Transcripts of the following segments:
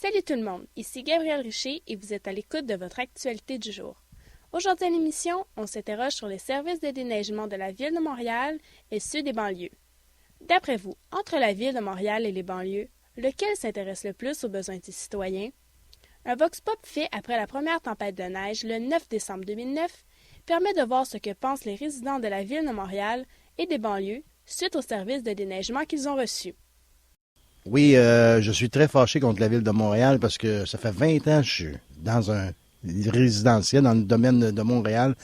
Salut tout le monde, ici Gabrielle Richer et vous êtes à l'écoute de votre actualité du jour. Aujourd'hui à l'émission, on s'interroge sur les services de déneigement de la Ville de Montréal et ceux des banlieues. D'après vous, entre la Ville de Montréal et les banlieues, lequel s'intéresse le plus aux besoins des citoyens? Un Vox Pop fait après la première tempête de neige le 9 décembre 2009 permet de voir ce que pensent les résidents de la Ville de Montréal et des banlieues suite aux services de déneigement qu'ils ont reçus. Oui, je suis très fâché contre la Ville de Montréal parce que ça fait 20 ans que je suis dans un résidentiel, dans le domaine de Montréal.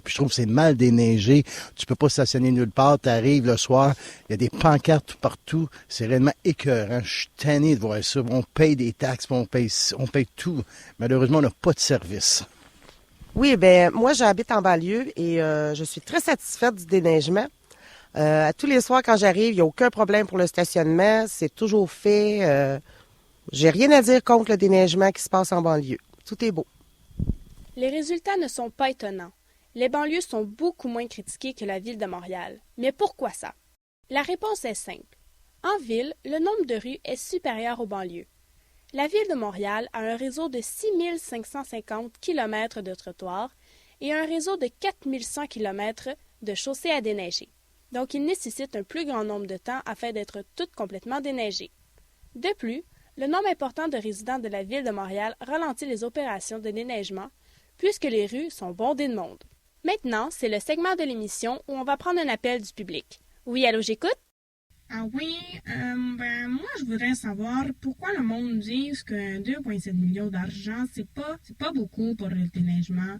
Puis je trouve que c'est mal déneigé. Tu peux pas stationner nulle part. Tu arrives le soir, il y a des pancartes tout partout. C'est réellement écœurant. Je suis tanné de voir ça. On paye des taxes, on paye tout. Malheureusement, on n'a pas de service. Oui, ben moi j'habite en banlieue et je suis très satisfaite du déneigement. Tous les soirs quand j'arrive, il n'y a aucun problème pour le stationnement, c'est toujours fait. J'ai rien à dire contre le déneigement qui se passe en banlieue. Tout est beau. Les résultats ne sont pas étonnants. Les banlieues sont beaucoup moins critiquées que la Ville de Montréal. Mais pourquoi ça? La réponse est simple. En ville, le nombre de rues est supérieur aux banlieues. La Ville de Montréal a un réseau de 6 550 km de trottoirs et un réseau de 4 100 km de chaussées à déneiger. Donc il nécessite un plus grand nombre de temps afin d'être toutes complètement déneigées. De plus, le nombre important de résidents de la Ville de Montréal ralentit les opérations de déneigement puisque les rues sont bondées de monde. Maintenant, c'est le segment de l'émission où on va prendre un appel du public. Oui, allô, j'écoute? Ah oui, moi je voudrais savoir pourquoi le monde dit que 2,7 millions d'argent, c'est pas beaucoup pour le déneigement.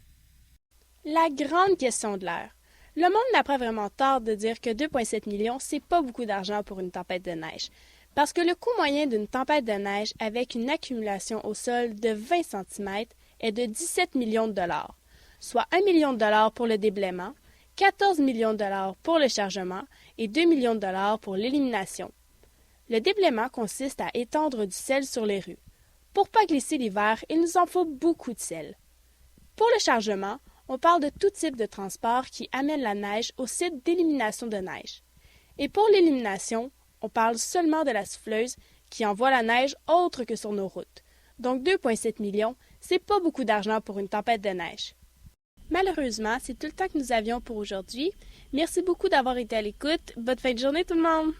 La grande question de l'heure. Le monde n'a pas vraiment tort de dire que 2,7 millions, c'est pas beaucoup d'argent pour une tempête de neige. Parce que le coût moyen d'une tempête de neige avec une accumulation au sol de 20 cm est de 17 millions de dollars, soit 1 million de dollars pour le déblaiement, 14 millions de dollars pour le chargement et 2 millions de dollars pour l'élimination. Le déblaiement consiste à étendre du sel sur les rues. Pour pas glisser l'hiver, il nous en faut beaucoup de sel. Pour le chargement, on parle de tout type de transport qui amène la neige au site d'élimination de neige. Et pour l'élimination, on parle seulement de la souffleuse qui envoie la neige autre que sur nos routes. Donc 2,7 millions, c'est pas beaucoup d'argent pour une tempête de neige. Malheureusement, c'est tout le temps que nous avions pour aujourd'hui. Merci beaucoup d'avoir été à l'écoute. Bonne fin de journée tout le monde!